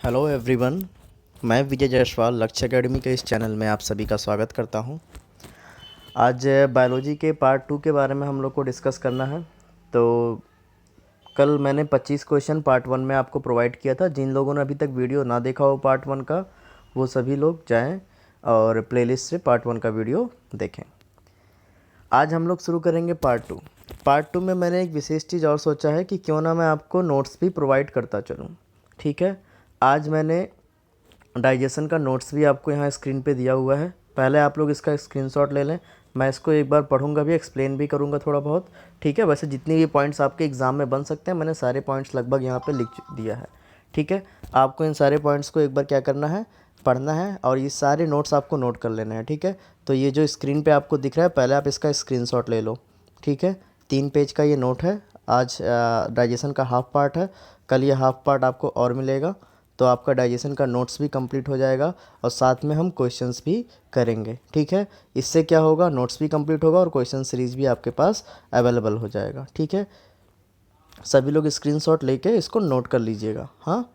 Hello everyone. मैं विजय जायसवाल लक्ष्य academy के इस चैनल में आप सभी का स्वागत करता हूं। आज बायोलॉजी के पार्ट 2 के बारे में हम लोग को डिस्कस करना है। तो कल मैंने 25 क्वेश्चन पार्ट 1 में आपको प्रोवाइड किया था। जिन लोगों ने अभी तक वीडियो ना देखा हो पार्ट 1 का, वो सभी लोग जाएं और प्लेलिस्ट से पार्ट 1 का वीडियो देखें। आज हम लोग शुरू करेंगे पार्ट 2। पार्ट 2 में मैंने एक विशेष चीज़ और सोचा है कि क्यों ना मैं आपको नोट्स भी प्रोवाइड करता चलूँ। ठीक है, आज मैंने डाइजेशन का नोट्स भी आपको यहाँ स्क्रीन पे दिया हुआ है। पहले आप लोग इसका स्क्रीनशॉट ले लें। मैं इसको एक बार पढ़ूंगा भी, एक्सप्लेन भी करूंगा थोड़ा बहुत। ठीक है, वैसे जितनी भी पॉइंट्स आपके एग्ज़ाम में बन सकते हैं मैंने सारे पॉइंट्स लगभग यहाँ पे लिख दिया है। ठीक है, आपको इन सारे पॉइंट्स को एक बार क्या करना है, पढ़ना है और ये सारे नोट्स आपको नोट कर लेना है। ठीक है, तो ये जो स्क्रीन पर आपको दिख रहा है, पहले आप इसका स्क्रीनशॉट ले लो। ठीक है, 3 पेज का ये नोट है। आज डाइजेशन का हाफ पार्ट है, कल ये हाफ पार्ट आपको और मिलेगा, तो आपका डाइजेशन का नोट्स भी कंप्लीट हो जाएगा और साथ में हम क्वेश्चंस भी करेंगे। ठीक है, इससे क्या होगा, नोट्स भी कंप्लीट होगा और क्वेश्चन सीरीज भी आपके पास अवेलेबल हो जाएगा। ठीक है, सभी लोग स्क्रीनशॉट लेके इसको नोट कर लीजिएगा। हाँ,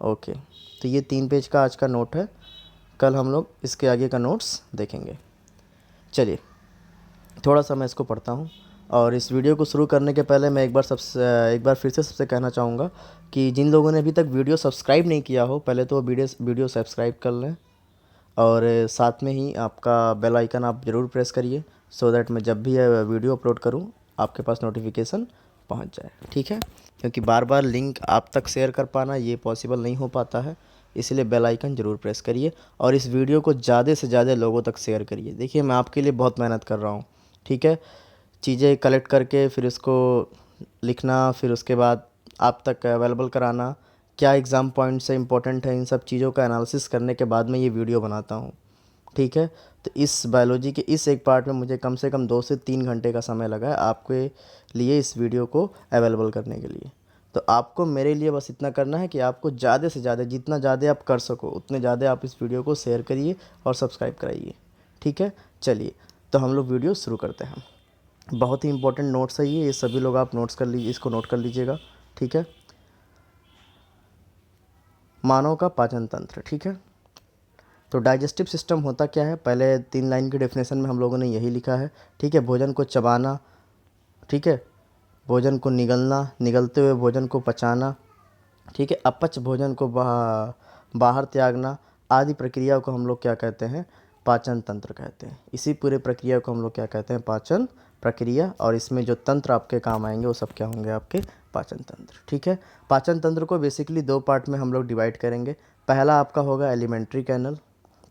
ओके। तो ये 3 पेज का आज का नोट है, कल हम लोग इसके आगे का नोट्स देखेंगे। चलिए थोड़ा सा मैं इसको पढ़ता हूँ। और इस वीडियो को शुरू करने के पहले मैं एक बार फिर से सबसे कहना चाहूँगा कि जिन लोगों ने अभी तक वीडियो सब्सक्राइब नहीं किया हो, पहले तो वीडियो सब्सक्राइब कर लें और साथ में ही आपका बेल आइकन आप ज़रूर प्रेस करिए, सो दैट मैं जब भी वीडियो अपलोड करूँ आपके पास नोटिफिकेशन पहुँच जाए। ठीक है, क्योंकि बार बार लिंक आप तक शेयर कर पाना ये पॉसिबल नहीं हो पाता है, इसलिए बेल आइकन ज़रूर प्रेस करिए और इस वीडियो को ज़्यादा से ज़्यादा लोगों तक शेयर करिए। देखिए, मैं आपके लिए बहुत मेहनत कर रहा हूँ। ठीक है, चीज़ें कलेक्ट करके फिर उसको लिखना, फिर उसके बाद आप तक अवेलेबल कराना, क्या एग्ज़ाम पॉइंट से इम्पोर्टेंट है, इन सब चीज़ों का एनालिसिस करने के बाद मैं ये वीडियो बनाता हूँ। ठीक है, तो इस बायोलॉजी के इस एक पार्ट में मुझे कम से कम 2 से 3 घंटे का समय लगा है आपके लिए इस वीडियो को अवेलेबल करने के लिए। तो आपको मेरे लिए बस इतना करना है कि आपको ज़्यादा से ज़्यादा, जितना ज़्यादा आप कर सको उतने ज़्यादा आप इस वीडियो को शेयर करिए और सब्सक्राइब कराइए। ठीक है, चलिए तो हम लोग वीडियो शुरू करते हैं। बहुत ही इंपॉर्टेंट नोट्स है ये सभी लोग आप नोट्स कर लीजिए, इसको नोट कर लीजिएगा। ठीक है, मानव का पाचन तंत्र। ठीक है, तो डाइजेस्टिव सिस्टम होता क्या है, पहले 3 लाइन की डेफिनेशन में हम लोगों ने यही लिखा है। ठीक है, भोजन को चबाना, ठीक है, भोजन को निगलना, निगलते हुए भोजन को पचाना, ठीक है, अपच भोजन को बाहर त्यागना आदि प्रक्रिया को हम लोग क्या कहते हैं, पाचन तंत्र कहते हैं। इसी पूरे प्रक्रिया को हम लोग क्या कहते हैं, पाचन प्रक्रिया। और इसमें जो तंत्र आपके काम आएंगे वो सब क्या होंगे, आपके पाचन तंत्र। ठीक है, पाचन तंत्र को बेसिकली 2 पार्ट में हम लोग डिवाइड करेंगे। पहला आपका होगा एलिमेंट्री कैनल,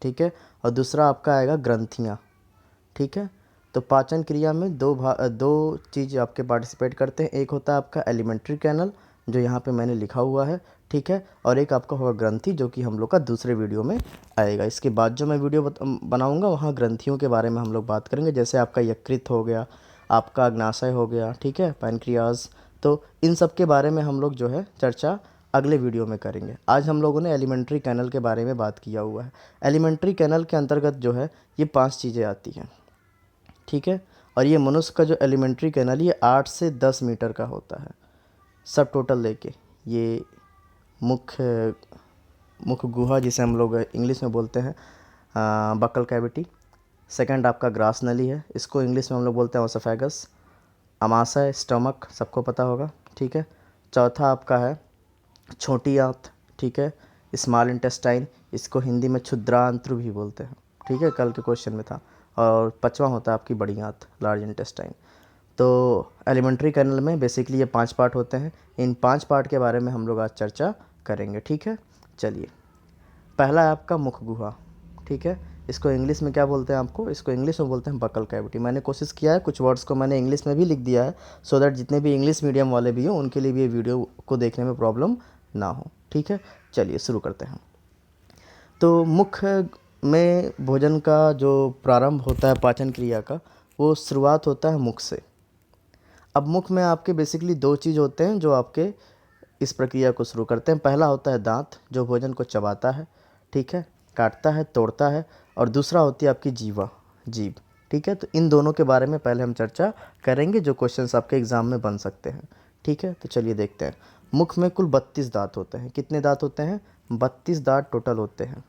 ठीक है, और दूसरा आपका आएगा ग्रंथियाँ। ठीक है, तो पाचन क्रिया में दो चीज़ आपके पार्टिसिपेट करते हैं। एक होता है आपका एलिमेंट्री कैनल जो यहाँ पे मैंने लिखा हुआ है, ठीक है, और एक आपका होगा ग्रंथि जो कि हम लोग का दूसरे वीडियो में आएगा। इसके बाद जो मैं वीडियो बनाऊँगा वहाँ ग्रंथियों के बारे में हम लोग बात करेंगे, जैसे आपका यकृत हो गया, आपका अग्नाशय हो गया, ठीक है, पैनक्रियाज। तो इन सब के बारे में हम लोग जो है चर्चा अगले वीडियो में करेंगे। आज हम लोगों ने एलिमेंट्री कैनल के बारे में बात किया हुआ है। एलिमेंट्री कैनल के अंतर्गत जो है ये 5 चीज़ें आती हैं। ठीक है, और ये मनुष्य का जो एलिमेंट्री कैनल ये 8 से 10 मीटर का होता है सब टोटल लेके। ये मुख्य गुहा जिसे हम लोग इंग्लिश में बोलते हैं बकल कैविटी। सेकंड आपका ग्रास नली है, इसको इंग्लिश में हम लोग बोलते हैं ओसोफेगस। अमाशय स्टमक सबको पता होगा। ठीक है, चौथा आपका है छोटी आंत, ठीक है, स्मॉल इंटेस्टाइन, इसको हिंदी में क्षुद्रांत्र भी बोलते हैं। ठीक है, कल के क्वेश्चन में था। और 5वां होता है आपकी बड़ी आंत, लार्ज इंटेस्टाइन। तो एलिमेंट्री कैनल में बेसिकली ये 5 पार्ट होते हैं। इन 5 पार्ट के बारे में हम लोग आज चर्चा करेंगे। ठीक है, चलिए पहला है आपका मुख गुहा। ठीक है, इसको इंग्लिश में क्या बोलते हैं, आपको इसको इंग्लिश में बोलते हैं बकल कैविटी। मैंने कोशिश किया है कुछ वर्ड्स को मैंने इंग्लिश में भी लिख दिया है, सो दैट जितने भी इंग्लिश मीडियम वाले भी हों उनके लिए भी ये वीडियो को देखने में प्रॉब्लम ना हो। ठीक है, चलिए शुरू करते हैं। तो मुख में भोजन का जो प्रारंभ होता है पाचन क्रिया का, वो शुरुआत होता है मुख से। अब मुख में आपके बेसिकली 2 चीज़ होते हैं जो आपके इस प्रक्रिया को शुरू करते हैं। पहला होता है दांत जो भोजन को चबाता है, ठीक है, काटता है, तोड़ता है, और दूसरा होती है आपकी जीभ। ठीक है, तो इन दोनों के बारे में पहले हम चर्चा करेंगे जो क्वेश्चंस आपके एग्ज़ाम में बन सकते हैं। ठीक है, तो चलिए देखते हैं। मुख में कुल 32 दांत होते हैं। कितने दांत होते हैं? 32 दांत टोटल होते हैं।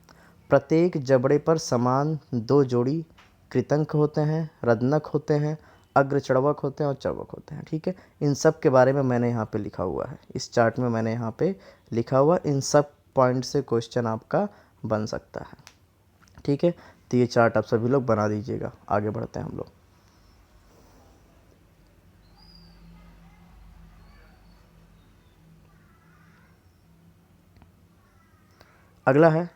प्रत्येक जबड़े पर समान 2 जोड़ी कृतंक होते हैं, रत्नक होते हैं, अग्रचर्वक होते हैं और चर्वक होते हैं। ठीक है, इन सब के बारे में मैंने यहाँ पे लिखा हुआ है, इस चार्ट में मैंने यहाँ पे लिखा हुआ, इन सब पॉइंट से क्वेश्चन आपका बन सकता है। ठीक है, तो ये चार्ट आप सभी लोग बना दीजिएगा। आगे बढ़ते हैं हम लोग। अगला है,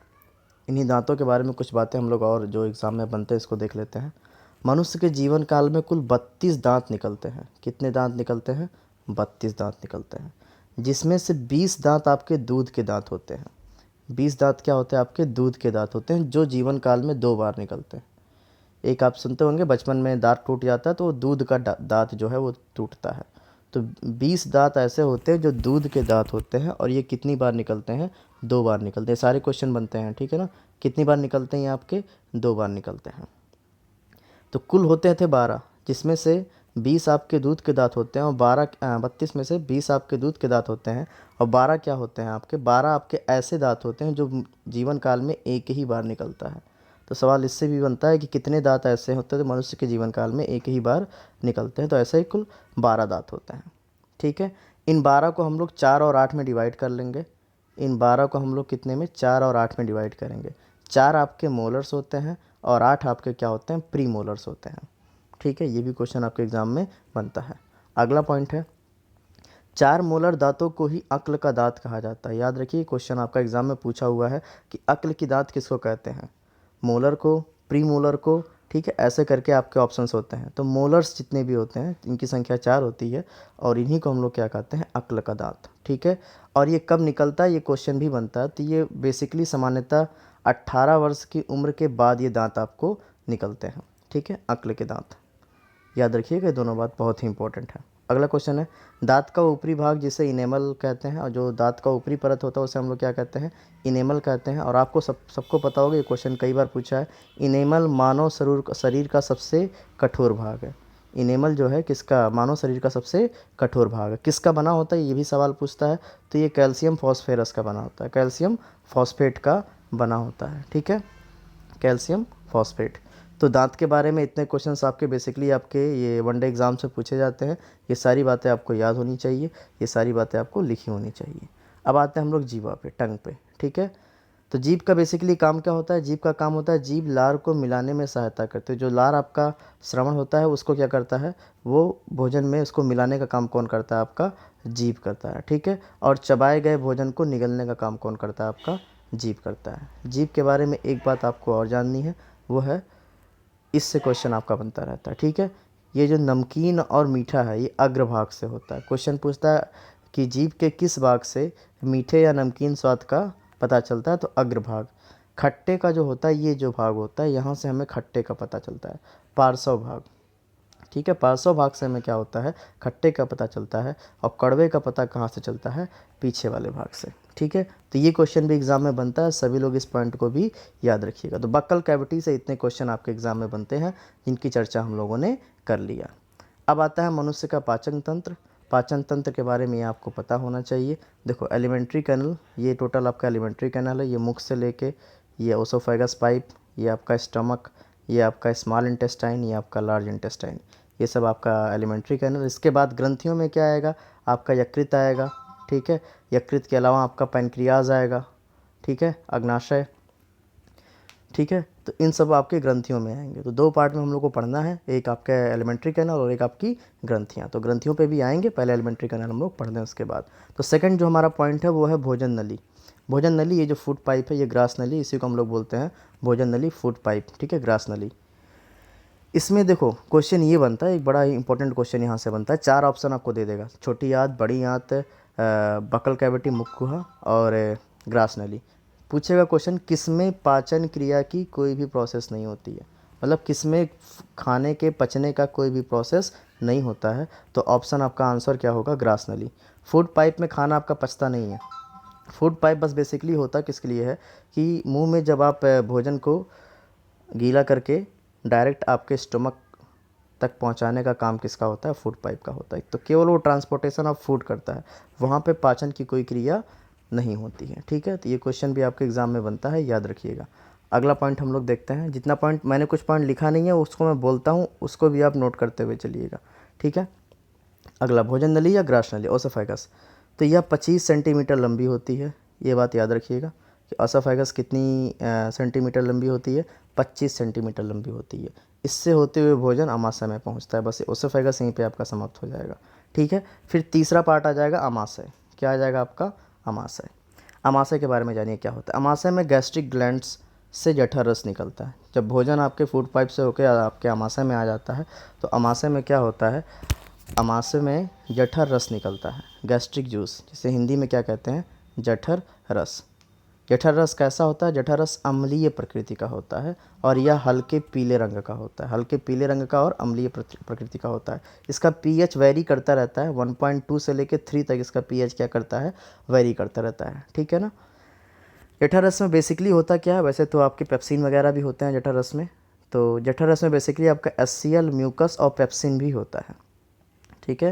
इन्हीं दांतों के बारे में कुछ बातें हम लोग और जो एग्ज़ाम में बनते हैं इसको देख लेते हैं। मनुष्य के जीवन काल में कुल 32 दांत निकलते हैं। कितने दांत निकलते हैं? 32 दांत निकलते हैं, जिसमें से 20 दांत आपके दूध के दांत होते हैं। 20 दांत क्या होते हैं? आपके दूध के दांत होते हैं, जो जीवन काल में 2 बार निकलते हैं। एक आप सुनते होंगे, बचपन में दांत टूट जाता है तो दूध का दांत जो है वो टूटता है। तो 20 दांत ऐसे होते हैं जो दूध के दांत होते हैं, और ये कितनी बार निकलते हैं? 2 बार निकलते हैं। सारे क्वेश्चन बनते हैं, ठीक है ना। कितनी बार निकलते हैं ये आपके? 2 बार निकलते हैं। तो कुल होते थे 12, जिसमें से 20 आपके दूध के दांत होते हैं और 32 में से 20 आपके दूध के दांत होते हैं और 12 क्या होते हैं आपके? 12 आपके ऐसे दांत होते हैं जो जीवन काल में एक ही बार निकलता है। तो सवाल इससे भी बनता है कि कितने दांत ऐसे होते हैं जो मनुष्य के जीवन काल में एक ही बार निकलते हैं? तो ऐसे ही कुल 12 दांत होते हैं। ठीक है, इन 12 को हम लोग 4 और 8 में डिवाइड कर लेंगे। इन 12 को हम लोग कितने में? 4 और 8 में डिवाइड करेंगे। 4 आपके मोलर्स होते हैं और 8 आपके क्या होते हैं? प्री मोलर्स होते हैं। ठीक है, ये भी क्वेश्चन आपके एग्जाम में बनता है। अगला पॉइंट है, 4 मोलर दांतों को ही अक्ल का दांत कहा जाता है। याद रखिए, क्वेश्चन आपका एग्जाम में पूछा हुआ है कि अक्ल की दांत किसको कहते हैं? मोलर को, प्री मोलर को, ठीक है, ऐसे करके आपके ऑप्शंस होते हैं। तो मोलर्स जितने भी होते हैं इनकी संख्या 4 होती है, और इन्हीं को हम लोग क्या कहते हैं? अक्ल का दांत। ठीक है, और ये कब निकलता है? ये क्वेश्चन भी बनता है। तो ये बेसिकली सामान्यतः 18 वर्ष की उम्र के बाद ये दांत आपको निकलते हैं। ठीक है, अक्ल के दांत। याद रखिएगा, ये दोनों बात बहुत ही इंपॉर्टेंट है। अगला क्वेश्चन है, दांत का ऊपरी भाग जिसे इनेमल कहते हैं, और जो दांत का ऊपरी परत होता है उसे हम लोग क्या कहते हैं? इनेमल कहते हैं। और आपको सबको पता होगा, ये क्वेश्चन कई बार पूछा है, इनेमल मानव शरीर का सबसे कठोर भाग है। इनेमल जो है किसका? मानव शरीर का सबसे कठोर भाग है। किसका बना होता है? ये भी सवाल पूछता है। तो ये कैल्शियम फॉस्फेरस का बना होता है, कैल्शियम फॉस्फेट का बना होता है। ठीक है, कैल्शियम फॉस्फेट। तो दांत के बारे में इतने क्वेश्चंस आपके बेसिकली आपके ये वनडे एग्ज़ाम से पूछे जाते हैं। ये सारी बातें आपको याद होनी चाहिए, ये सारी बातें आपको लिखी होनी चाहिए। अब आते हैं हम लोग जीवा पे, टंग पे। ठीक है, तो जीभ का बेसिकली काम क्या होता है? जीभ का काम होता है जीभ लार को मिलाने में सहायता करते हैं। जो लार आपका श्रवण होता है उसको क्या करता है? वो भोजन में उसको मिलाने का काम कौन करता है? आपका जीभ करता है। ठीक है, और चबाए गए भोजन को निगलने का काम कौन करता है? आपका जीभ करता है। जीभ के बारे में एक बात आपको और जाननी है, वो है, इससे क्वेश्चन आपका बनता रहता है। ठीक है, ये जो नमकीन और मीठा है ये अग्रभाग से होता है। क्वेश्चन पूछता है कि जीभ के किस भाग से मीठे या नमकीन स्वाद का पता चलता है? तो अग्रभाग। खट्टे का जो होता है, ये जो भाग होता है, यहाँ से हमें खट्टे का पता चलता है, पार्श्व भाग। ठीक है, पार्श्व भाग से हमें क्या होता है? खट्टे का पता चलता है। और कड़वे का पता कहाँ से चलता है? पीछे वाले भाग से। ठीक है, तो ये क्वेश्चन भी एग्जाम में बनता है, सभी लोग इस पॉइंट को भी याद रखिएगा। तो बक्कल कैविटी से इतने क्वेश्चन आपके एग्जाम में बनते हैं, जिनकी चर्चा हम लोगों ने कर लिया। अब आता है मनुष्य का पाचन तंत्र। पाचन तंत्र के बारे में आपको पता होना चाहिए। देखो, एलिमेंट्री कैनल, ये टोटल आपका एलिमेंट्री कैनल है। ये मुख से लेके ये ओसोफेगस पाइप, ये आपका स्टमक, ये आपका स्मॉल इंटेस्टाइन, ये आपका लार्ज इंटेस्टाइन, ये सब आपका एलिमेंट्री कैनल। इसके बाद ग्रंथियों में क्या आएगा? आपका यकृत आएगा। ठीक है, यकृत के अलावा आपका पैनक्रियाज आएगा। ठीक है, अग्नाशय। ठीक है, तो इन सब आपके ग्रंथियों में आएंगे। तो 2 पार्ट में हम लोग को पढ़ना है, एक आपका एलिमेंट्री कैनल और एक आपकी ग्रंथियाँ। तो ग्रंथियों पे भी आएंगे, पहले एलिमेंट्री कैनल हम लोग पढ़ लें उसके बाद। तो सेकंड जो हमारा पॉइंट है वो है भोजन नली। भोजन नली, ये जो फूड पाइप है, ये ग्रास नली, इसी को हम लोग बोलते हैं भोजन नली, फूड पाइप। ठीक है, ग्रास नली। इसमें देखो क्वेश्चन ये बनता है, एक बड़ा ही इंपॉर्टेंट क्वेश्चन यहाँ से बनता है। 4 ऑप्शन आपको दे देगा, छोटी आंत, बड़ी आंत, बकल कैविटी, मुख गुहा और ग्रास नली। पूछेगा क्वेश्चन, किसमें पाचन क्रिया की कोई भी प्रोसेस नहीं होती है? मतलब किसमें खाने के पचने का कोई भी प्रोसेस नहीं होता है? तो ऑप्शन आपका आंसर क्या होगा? ग्रास नली। फूड पाइप में खाना आपका पचता नहीं है। फूड पाइप बस बेसिकली होता किसके लिए है कि मुंह में जब आप भोजन को गीला करके डायरेक्ट आपके स्टमक तक पहुंचाने का काम किसका होता है? फूड पाइप का होता है। तो केवल वो ट्रांसपोर्टेशन ऑफ फूड करता है, वहाँ पे पाचन की कोई क्रिया नहीं होती है। ठीक है, तो ये क्वेश्चन भी आपके एग्ज़ाम में बनता है, याद रखिएगा। अगला पॉइंट हम लोग देखते हैं। जितना पॉइंट मैंने कुछ पॉइंट लिखा नहीं है उसको मैं बोलता हूँ, उसको भी आप नोट करते हुए चलिएगा। ठीक है, अगला भोजन नली या ग्रास नली, ओसोफेगस। तो यह 25 सेंटीमीटर लंबी होती है, ये बात याद रखिएगा कि ओसोफेगस कितनी सेंटीमीटर लंबी होती है? 25 सेंटीमीटर लंबी होती है। इससे होते हुए भोजन अमाशय में पहुंचता है। बस ओसोफेगस यहीं पे आपका समाप्त हो जाएगा। ठीक है, फिर तीसरा पार्ट आ जाएगा अमाशय। क्या आ जाएगा आपका? अमाशय। अमाशय के बारे में जानिए क्या होता है। अमाशय में गैस्ट्रिक ग्लैंड्स से जठर रस निकलता है। जब भोजन आपके फूड पाइप से होकर आपके अमाशय में आ जाता है तो अमाशय में क्या होता है? अमाशय में जठर रस निकलता है, गैस्ट्रिक जूस, जिसे हिंदी में क्या कहते हैं? जठर रस। जठर रस कैसा होता है? जठर रस अम्लीय प्रकृति का होता है और यह हल्के पीले रंग का होता है, हल्के पीले रंग का और अम्लीय प्रकृति का होता है। इसका पीएच वेरी करता रहता है, 1.2 से लेकर 3 तक इसका पीएच क्या करता है? वेरी करता रहता है। ठीक है ना। जठर रस में बेसिकली होता क्या है? वैसे तो आपके पेप्सिन वगैरह भी होते हैं जठर रस में। तो जठर रस में बेसिकली आपका HCl, म्यूकस और पेप्सिन भी होता है। ठीक है,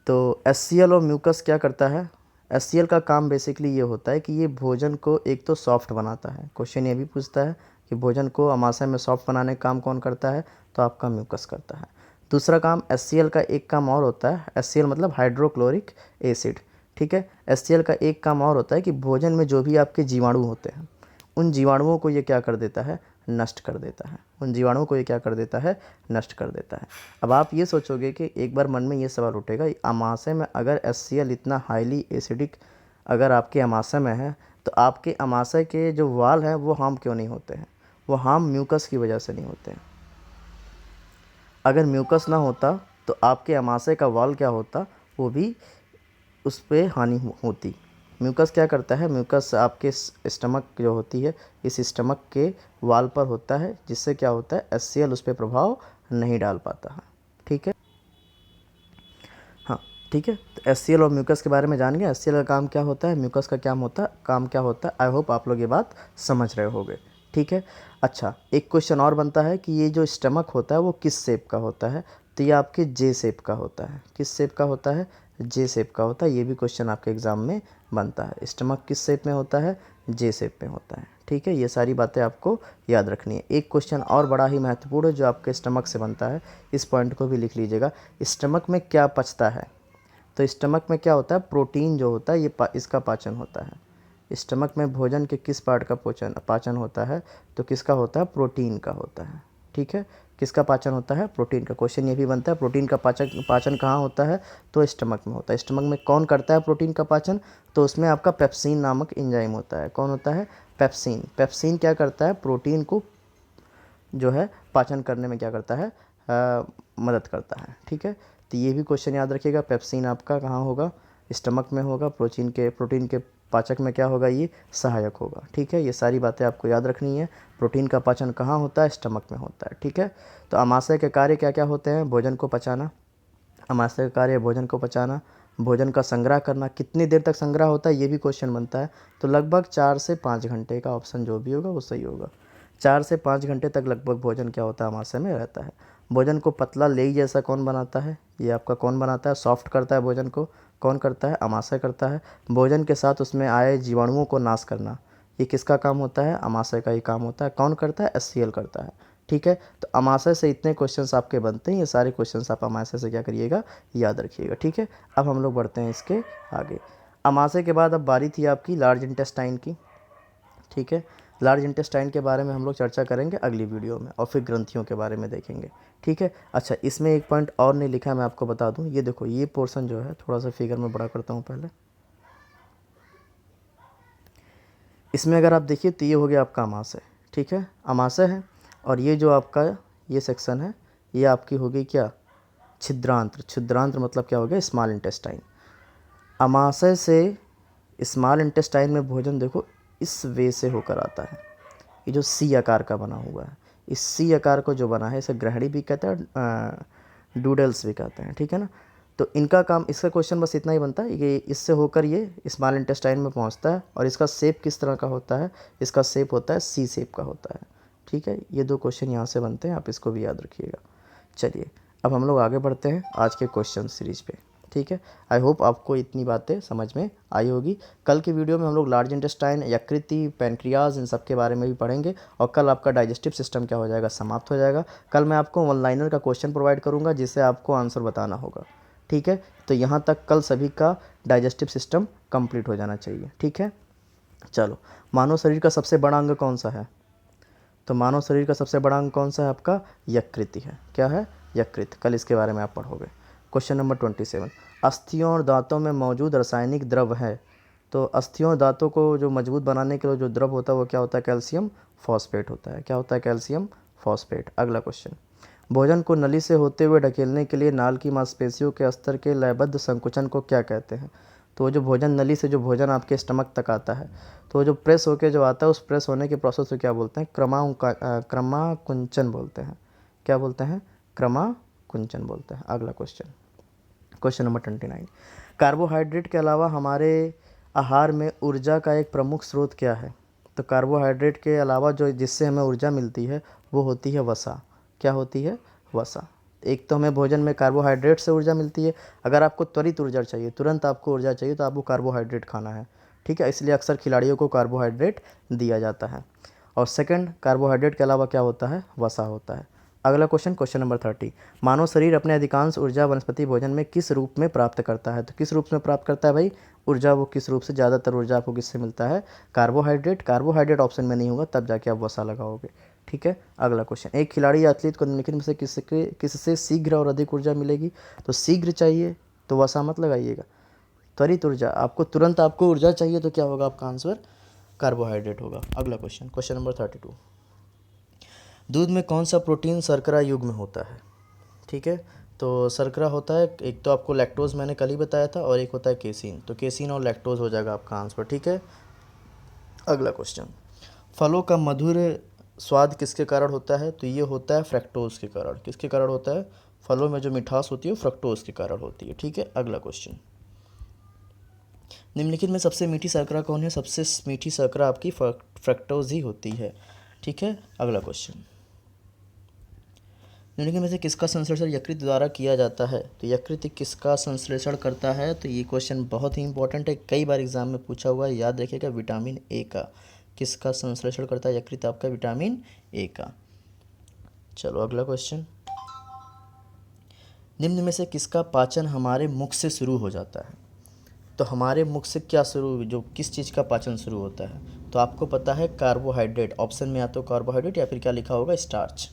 तो HCl और म्यूकस क्या करता है? HCl का काम बेसिकली ये होता है कि ये भोजन को एक तो सॉफ्ट बनाता है। क्वेश्चन ये भी पूछता है कि भोजन को अमाशय में सॉफ्ट बनाने का काम कौन करता है? तो आपका म्यूकस करता है। दूसरा काम HCl का एक काम और होता है, HCl मतलब हाइड्रोक्लोरिक एसिड। ठीक है, HCl का एक काम और होता है कि भोजन में जो भी आपके जीवाणु होते हैं उन जीवाणुओं को ये क्या कर देता है? नष्ट कर देता है। उन जीवाणुओं को ये क्या कर देता है? नष्ट कर देता है। अब आप ये सोचोगे कि एक बार मन में ये सवाल उठेगा, अमाशय में अगर HCl इतना हाईली एसिडिक अगर आपके अमाशय में है तो आपके अमाशय के जो वाल हैं वो हार्म क्यों नहीं होते हैं? वो हार्म म्यूकस की वजह से नहीं होते हैं। अगर म्यूकस ना होता तो आपके अमाशय का वाल क्या होता? वो भी उस पर हानि होती। म्यूकस क्या करता है? म्यूकस आपके स्टमक जो होती है, इस स्टमक के वाल पर होता है, जिससे क्या होता है? HCl उस पर प्रभाव नहीं डाल पाता है। ठीक है, हाँ ठीक है। तो HCl और म्यूकस के बारे में जान गए। HCl का काम क्या होता है, म्यूकस का क्या होता है, काम क्या होता है। आई होप आप लोग ये बात समझ रहे होंगे। ठीक है, अच्छा एक क्वेश्चन और बनता है कि ये जो स्टमक होता है वो किस शेप का होता है? तो ये आपके जे शेप का होता है। किस शेप का होता है? जे शेप का होता है। ये भी क्वेश्चन आपके एग्ज़ाम में बनता है। स्टमक किस शेप में होता है? जे शेप में होता है। ठीक है, ये सारी बातें आपको याद रखनी है। एक क्वेश्चन और बड़ा ही महत्वपूर्ण है जो आपके स्टमक से बनता है, इस पॉइंट को भी लिख लीजिएगा। स्टमक में क्या पचता है? तो स्टमक में क्या होता है? प्रोटीन जो होता है ये इसका पाचन होता है। स्टमक में भोजन के किस पार्ट का पाचन होता है? तो किसका होता है? प्रोटीन का होता है। ठीक है, किसका पाचन होता है? प्रोटीन का। क्वेश्चन ये भी बनता है प्रोटीन का पाचन कहाँ होता है? तो स्टमक में होता है। स्टमक में कौन करता है प्रोटीन का पाचन? तो उसमें आपका पेप्सिन नामक एंजाइम होता है। कौन होता है? पेप्सिन। पेप्सिन क्या करता है? प्रोटीन को जो है पाचन करने में क्या करता है? मदद करता है। ठीक है, तो ये भी क्वेश्चन याद रखिएगा। पेप्सिन आपका कहाँ होगा? स्टमक में होगा। प्रोटीन के पाचक में क्या होगा? ये सहायक होगा। ठीक है, ये सारी बातें आपको याद रखनी है। प्रोटीन का पाचन कहाँ होता है? स्टमक में होता है। ठीक है, तो अमाशय के कार्य क्या क्या होते हैं? भोजन को पचाना। अमाशय का कार्य भोजन को पचाना, भोजन का संग्रह करना। कितनी देर तक संग्रह होता है ये भी क्वेश्चन बनता है। तो लगभग 4 से 5 घंटे का ऑप्शन जो भी होगा वो सही होगा। 4 से 5 घंटे तक लगभग भोजन क्या होता है? अमाशय में रहता है। भोजन को पतला लेई जैसा कौन बनाता है? ये आपका कौन बनाता है? सॉफ्ट करता है भोजन को। कौन करता है? अमाशय करता है। भोजन के साथ उसमें आए जीवाणुओं को नाश करना, ये किसका काम होता है? अमाशय का ही काम होता है। कौन करता है? HCl करता है। ठीक है, तो अमाशय से इतने क्वेश्चंस आपके बनते हैं। ये सारे क्वेश्चंस आप अमाशय से क्या करिएगा? याद रखिएगा। ठीक है, अब हम लोग बढ़ते हैं इसके आगे। अमाशय के बाद अब बारी थी आपकी लार्ज इंटेस्टाइन की। ठीक है, लार्ज इंटेस्टाइन के बारे में हम लोग चर्चा करेंगे अगली वीडियो में और फिर ग्रंथियों के बारे में देखेंगे। ठीक है, अच्छा इसमें एक पॉइंट और नहीं लिखा है, मैं आपको बता दूं। ये देखो, ये पोर्शन जो है थोड़ा सा फिगर में बड़ा करता हूँ पहले। इसमें अगर आप देखिए तो ये हो गया आपका अमाशय। ठीक है, अमाशय है और ये जो आपका ये सेक्शन है ये आपकी हो गई क्या? छिद्रांत्र। छिद्रांत्र मतलब क्या हो गया? Small intestine. अमाशय से स्मॉल इंटेस्टाइन में भोजन देखो इस वे से होकर आता है। ये जो सी आकार का बना हुआ है, इस सी आकार को जो बना है इसे ग्रहणी भी कहते हैं, डूडल्स भी कहते हैं। ठीक है ना, तो इनका काम, इसका क्वेश्चन बस इतना ही बनता है कि इससे होकर ये स्मॉल इंटेस्टाइन में पहुंचता है और इसका शेप किस तरह का होता है? इसका शेप होता है सी शेप का होता है। ठीक है, ये दो क्वेश्चन यहाँ से बनते हैं, आप इसको भी याद रखिएगा। चलिए अब हम लोग आगे बढ़ते हैं आज के क्वेश्चन सीरीज पे। ठीक है, आई होप आपको इतनी बातें समझ में आई होगी। कल की वीडियो में हम लोग लार्ज इंटेस्टाइन, यकृति, पैनक्रियाज, इन सब के बारे में भी पढ़ेंगे और कल आपका डाइजेस्टिव सिस्टम क्या हो जाएगा, समाप्त हो जाएगा। कल मैं आपको वन लाइनर का क्वेश्चन प्रोवाइड करूँगा जिससे आपको आंसर बताना होगा। ठीक है, तो यहाँ तक कल सभी का डाइजेस्टिव सिस्टम कंप्लीट हो जाना चाहिए। ठीक है, चलो मानव शरीर का सबसे बड़ा अंग कौन सा है? तो मानव शरीर का सबसे बड़ा अंग कौन सा है आपका? यकृत है। क्या है? यकृत। कल इसके बारे में आप पढ़ोगे। क्वेश्चन नंबर 27, अस्थियों और दांतों में मौजूद रासायनिक द्रव है। तो अस्थियों और दांतों को जो मजबूत बनाने के लिए जो द्रव होता है वो क्या होता है? कैल्शियम फॉस्फेट होता है। क्या होता है? Calcium phosphate. अगला क्वेश्चन, भोजन को नली से होते हुए ढकेलने के लिए नाल की मांसपेशियों के स्तर के लयबद्ध संकुचन को क्या कहते हैं? तो जो भोजन नली से जो भोजन आपके स्टमक तक आता है तो जो प्रेस होके जो आता है उस प्रेस होने के प्रोसेस को क्या बोलते हैं? क्रमाकुंचन बोलते हैं। क्या बोलते हैं? क्रमाकुंचन बोलते हैं। अगला क्वेश्चन, क्वेश्चन नंबर 29, कार्बोहाइड्रेट के अलावा हमारे आहार में ऊर्जा का एक प्रमुख स्रोत क्या है? तो कार्बोहाइड्रेट के अलावा जो जिससे हमें ऊर्जा मिलती है वो होती है वसा। क्या होती है? वसा। एक तो हमें भोजन में कार्बोहाइड्रेट से ऊर्जा मिलती है, अगर आपको त्वरित ऊर्जा चाहिए, तुरंत आपको ऊर्जा चाहिए तो आपको कार्बोहाइड्रेट खाना है। ठीक है, इसलिए अक्सर खिलाड़ियों को कार्बोहाइड्रेट दिया जाता है। और सेकंड, कार्बोहाइड्रेट के अलावा क्या होता है? वसा होता है। अगला क्वेश्चन, क्वेश्चन नंबर 30, मानव शरीर अपने अधिकांश ऊर्जा वनस्पति भोजन में किस रूप में प्राप्त करता है? तो किस रूप में प्राप्त करता है भाई ऊर्जा? वो किस रूप से? ज़्यादातर ऊर्जा आपको किससे मिलता है? कार्बोहाइड्रेट। कार्बोहाइड्रेट ऑप्शन में नहीं होगा, तब जाके आप वसा लगाओगे। ठीक है, अगला क्वेश्चन, एक खिलाड़ी या एथलीट को निम्नलिखित में से किससे शीघ्र और अधिक ऊर्जा मिलेगी? तो शीघ्र चाहिए तो वसा मत लगाइएगा। त्वरित ऊर्जा, आपको तुरंत आपको ऊर्जा चाहिए तो क्या होगा आपका आंसर? कार्बोहाइड्रेट होगा। अगला क्वेश्चन, क्वेश्चन नंबर 32, दूध में कौन सा प्रोटीन शर्करा युग्म होता है? ठीक है, तो शर्करा होता है, एक तो आपको लैक्टोज मैंने कल ही बताया था और एक होता है केसिन। तो केसिन और लैक्टोज हो जाएगा आपका आंसर। ठीक है, अगला क्वेश्चन, फलों का मधुर स्वाद किसके कारण होता है? तो ये होता है फ्रक्टोज के कारण। किसके कारण होता है? फलों में जो मिठास होती है वो फ्रक्टोज के कारण होती है। ठीक है, अगला क्वेश्चन, निम्नलिखित में सबसे मीठी शर्करा कौन है? सबसे मीठी शर्करा आपकी फ्रक्टोज ही होती है। ठीक है, अगला क्वेश्चन, निम्नलिखित में से किसका संश्लेषण यकृत द्वारा किया जाता है? तो यकृत किसका संश्लेषण करता है? तो ये क्वेश्चन बहुत ही इंपॉर्टेंट है, कई बार एग्जाम में पूछा हुआ है, याद रखिएगा। विटामिन ए का। किसका संश्लेषण करता है यकृत? आपका विटामिन ए का। चलो अगला क्वेश्चन, निम्न में से किसका पाचन हमारे मुख से शुरू हो जाता है? तो हमारे मुख से क्या शुरू, जो किस चीज़ का पाचन शुरू होता है? तो आपको पता है कार्बोहाइड्रेट। ऑप्शन में या तो कार्बोहाइड्रेट या फिर क्या लिखा होगा? स्टार्च।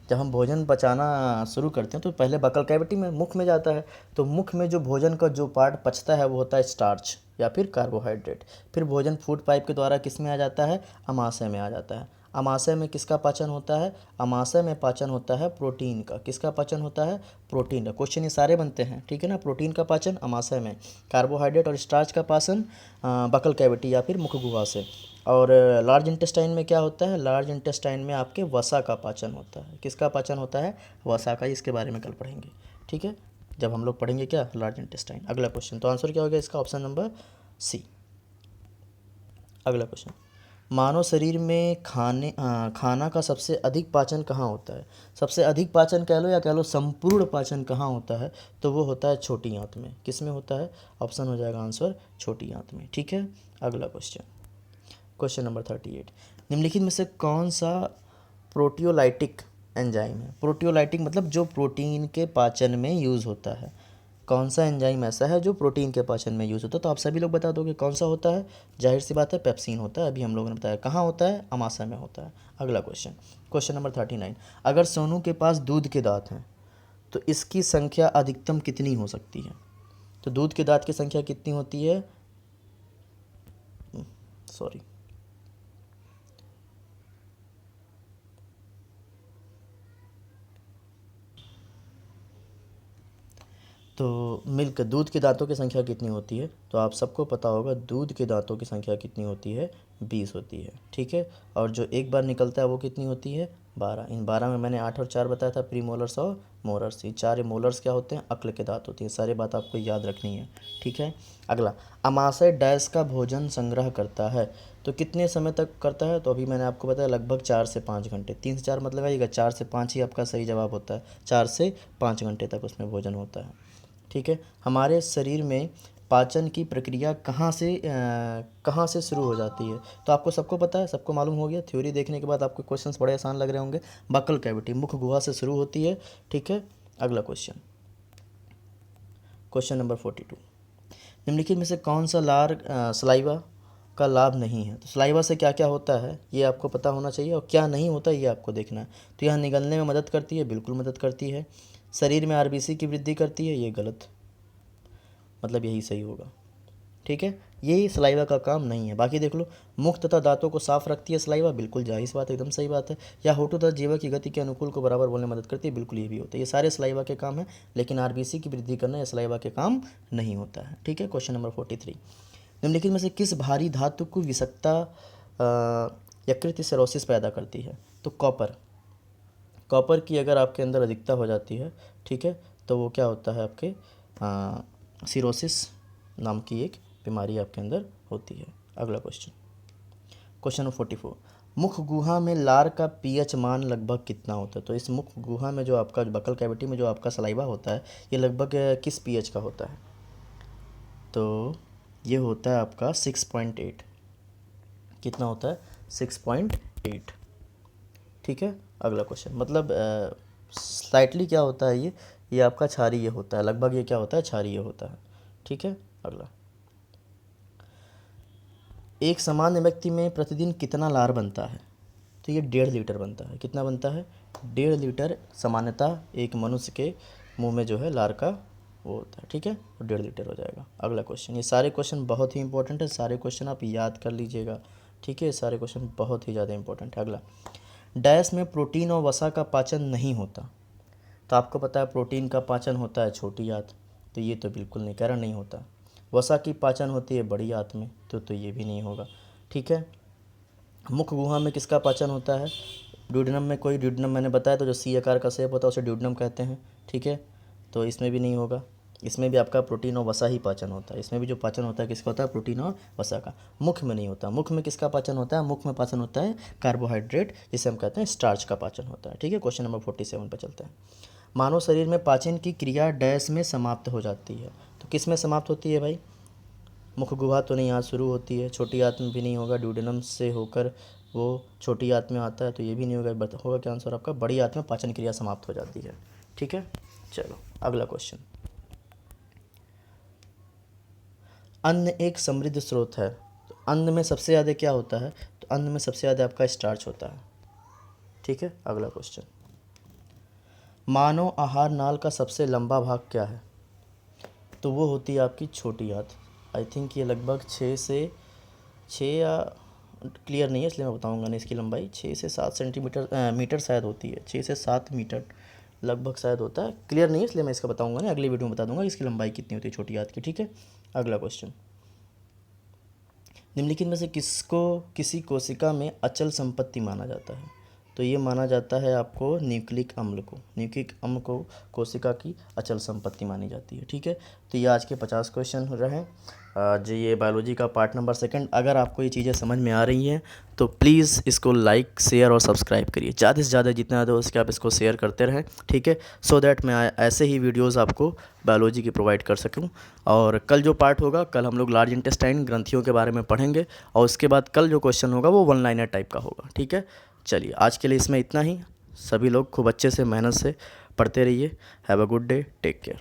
जब हम भोजन पचाना शुरू करते हैं तो पहले बकल कैविटी में, मुख में जाता है। तो मुख में जो भोजन का जो पार्ट पचता है वो होता है स्टार्च या फिर कार्बोहाइड्रेट। फिर भोजन फूड पाइप के द्वारा किस में आ जाता है? अमाशय में आ जाता है। अमाशय में किसका पाचन होता है? अमाशय में पाचन होता है प्रोटीन का। किसका पाचन होता है? प्रोटीन का। क्वेश्चन ये सारे बनते हैं, ठीक है ना। प्रोटीन का पाचन अमाशय में, कार्बोहाइड्रेट और स्टार्च का पाचन बकल कैविटी या फिर मुख गुहा से। और लार्ज इंटेस्टाइन में क्या होता है? लार्ज इंटेस्टाइन में आपके वसा का पाचन होता है। किसका पाचन होता है? वसा का। इसके बारे में कल पढ़ेंगे, ठीक है, जब हम लोग पढ़ेंगे क्या? Large intestine. अगला क्वेश्चन, तो आंसर क्या हो गया इसका? Option number C. अगला क्वेश्चन, मानव शरीर में खाना का सबसे अधिक पाचन कहाँ होता है? सबसे अधिक पाचन कह लो या कह लो संपूर्ण पाचन कहाँ होता है? तो वो होता है छोटी आंत में। किस में होता है? ऑप्शन हो जाएगा आंसर छोटी आंत में। ठीक है, अगला क्वेश्चन, क्वेश्चन नंबर 38, निम्नलिखित में से कौन सा प्रोटियोलाइटिक एंजाइम है? प्रोटियोलाइटिक मतलब जो प्रोटीन के पाचन में यूज़ होता है। कौन सा एंजाइम ऐसा है जो प्रोटीन के पाचन में यूज़ होता है? तो आप सभी लोग बता दोगे कौन सा होता है। जाहिर सी बात है पेप्सिन होता है। अभी हम लोगों ने बताया कहाँ होता है? अमाशय में होता है। अगला क्वेश्चन, क्वेश्चन नंबर 39, अगर सोनू के पास दूध के दांत हैं तो इसकी संख्या अधिकतम कितनी हो सकती है? तो दूध के दांत की संख्या कितनी होती है? सॉरी, तो मिल्क, दूध के दांतों की संख्या कितनी होती है? तो आप सबको पता होगा दूध के दांतों की संख्या कितनी होती है? 20 होती है। ठीक है, और जो एक बार निकलता है वो कितनी होती है? 12। इन 12 में मैंने 8 और 4 बताया था, प्री मोलर्स और मोलर्स। ये 4 मोलर्स क्या होते हैं? अक्ल के दांत होती है। सारी बात आपको याद रखनी है, ठीक है। अगला, अमाशय डैश का भोजन संग्रह करता है, तो कितने समय तक करता है? तो अभी मैंने आपको बताया लगभग 4 से 5 घंटे। 3 से 4 मत लगाइएगा, 4 से 5 ही आपका सही जवाब होता है। 4 से 5 घंटे तक उसमें भोजन होता है, ठीक है। हमारे शरीर में पाचन की प्रक्रिया कहाँ से शुरू हो जाती है? तो आपको सबको पता है, सबको मालूम हो गया। थ्योरी देखने के बाद आपको क्वेश्चंस बड़े आसान लग रहे होंगे। बकल कैविटी, मुख गुहा से शुरू होती है, ठीक है। अगला क्वेश्चन, क्वेश्चन नंबर 42, निम्नलिखित में से कौन सा सलाइवा का लाभ नहीं है? तो सलाइवा से क्या क्या होता है ये आपको पता होना चाहिए, और क्या नहीं होता ये आपको देखना है। तो यह निगलने में मदद करती है, बिल्कुल मदद करती है। शरीर में आरबीसी की वृद्धि करती है, ये गलत, मतलब यही सही होगा, ठीक है। यही सलाइवा का काम नहीं है। बाकी देख लो, मुख तथा दांतों को साफ रखती है सलाइवा, बिल्कुल जायज़ बात है, एकदम सही बात है। या होठों तथा जीवा की गति के अनुकूल को बराबर बोलने में मदद करती है, बिल्कुल ये भी होता है। ये सारे सलाइवा के काम है, लेकिन आरबीसी की वृद्धि करना ये सलाइवा के काम नहीं होता है, ठीक है। क्वेश्चन नंबर 43, निम्नलिखित में से किस भारी धातु को विषाक्तता यकृत सिरोसिस पैदा करती है? तो कॉपर की अगर आपके अंदर अधिकता हो जाती है, ठीक है, तो वो क्या होता है, आपके सिरोसिस नाम की एक बीमारी आपके अंदर होती है। अगला क्वेश्चन, क्वेश्चन नंबर 44, मुख गुहा में लार का पीएच मान लगभग कितना होता है? तो इस मुख गुहा में जो आपका बकल कैविटी में जो आपका सलाइवा होता है, ये लगभग किस पीएच का होता है? तो ये होता है आपका 6.8। कितना होता है? 6.8, ठीक है। अगला क्वेश्चन, मतलब स्लाइटली क्या होता है ये आपका क्षारीय होता है, लगभग ये क्या होता है? क्षारीय होता है, ठीक है। अगला, एक सामान्य व्यक्ति में प्रतिदिन कितना लार बनता है? तो ये 1.5 लीटर बनता है। कितना बनता है? 1.5 लीटर सामान्यतः एक मनुष्य के मुंह में जो है लार का वो होता है, ठीक है। तो 1.5 लीटर हो जाएगा। अगला क्वेश्चन, ये सारे क्वेश्चन बहुत ही इंपॉर्टेंट है, सारे क्वेश्चन आप याद कर लीजिएगा, ठीक है। सारे क्वेश्चन बहुत ही ज़्यादा इंपॉर्टेंट है। अगला, डैश में प्रोटीन और वसा का पाचन नहीं होता। तो आपको पता है प्रोटीन का पाचन होता है छोटी आंत, तो ये तो बिल्कुल नहीं, कह रहा नहीं होता। वसा की पाचन होती है बड़ी आंत में, तो ये भी नहीं होगा, ठीक है। मुख गुहा में किसका पाचन होता है? ड्यूडेनम में। कोई ड्यूडेनम मैंने बताया, तो जो सी आकार का शेप होता है उसे ड्यूडेनम कहते हैं, ठीक है। तो इसमें भी नहीं होगा। इसमें भी आपका प्रोटीन और वसा ही पाचन होता है। इसमें भी जो पाचन होता है किसका होता है? प्रोटीन और वसा का। मुख में नहीं होता। मुख में किसका पाचन होता है? मुख में पाचन होता है कार्बोहाइड्रेट, जिसे हम कहते हैं स्टार्च का पाचन होता है, ठीक है। क्वेश्चन नंबर 47 पर चलते हैं। मानव शरीर में पाचन की क्रिया डैश में समाप्त हो जाती है। तो किस में समाप्त होती है भाई? मुख गुहा तो नहीं, यहाँ शुरू होती है। छोटी आंत में भी नहीं होगा, ड्यूडेनम से होकर वो छोटी आंत में आता है, तो ये भी नहीं होगा। होगा क्या आंसर आपका? बड़ी आंत में पाचन क्रिया समाप्त हो जाती है, ठीक है। चलो अगला क्वेश्चन, अन्न एक समृद्ध स्रोत है, तो अन्न में सबसे ज़्यादा क्या होता है? तो अन्न में सबसे ज़्यादा आपका स्टार्च होता है, ठीक है। अगला क्वेश्चन, मानव आहार नाल का सबसे लंबा भाग क्या है? तो वो होती है आपकी छोटी आंत। आई थिंक ये लगभग 6 या क्लियर नहीं है, इसलिए मैं बताऊंगा नहीं। इसकी लंबाई 6 से 7 सेंटीमीटर मीटर शायद होती है, 6 से 7 मीटर लगभग शायद होता है। क्लियर नहीं है, इसलिए मैं इसका बताऊंगा नहीं, अगली वीडियो में बता दूंगा इसकी लंबाई कितनी होती है छोटी आंत की, ठीक है। अगला क्वेश्चन, निम्नलिखित में से किसको किसी कोशिका में अचल संपत्ति माना जाता है? तो ये माना जाता है आपको न्यूक्लिक अम्ल को। न्यूक्लिक अम्ल को कोशिका की अचल संपत्ति मानी जाती है, ठीक है। तो ये आज के 50 क्वेश्चन रहे। आज ये बायोलॉजी का पार्ट नंबर 2। अगर आपको ये चीज़ें समझ में आ रही हैं तो प्लीज़ इसको लाइक, शेयर और सब्सक्राइब करिए। ज़्यादा से ज़्यादा जितना ज़्यादा हो सके आप इसको शेयर करते रहें, ठीक है, सो दैट मैं ऐसे ही वीडियोज़ आपको बायोलॉजी की प्रोवाइड कर सकूँ। और कल जो पार्ट होगा, कल हम लोग लार्ज इंटेस्टाइन ग्रंथियों के बारे में पढ़ेंगे, और उसके बाद कल जो क्वेश्चन होगा वो 1 लाइनर टाइप का होगा, ठीक है। चलिए आज के लिए इसमें इतना ही। सभी लोग खूब अच्छे से मेहनत से पढ़ते रहिए। Have a good day, take care.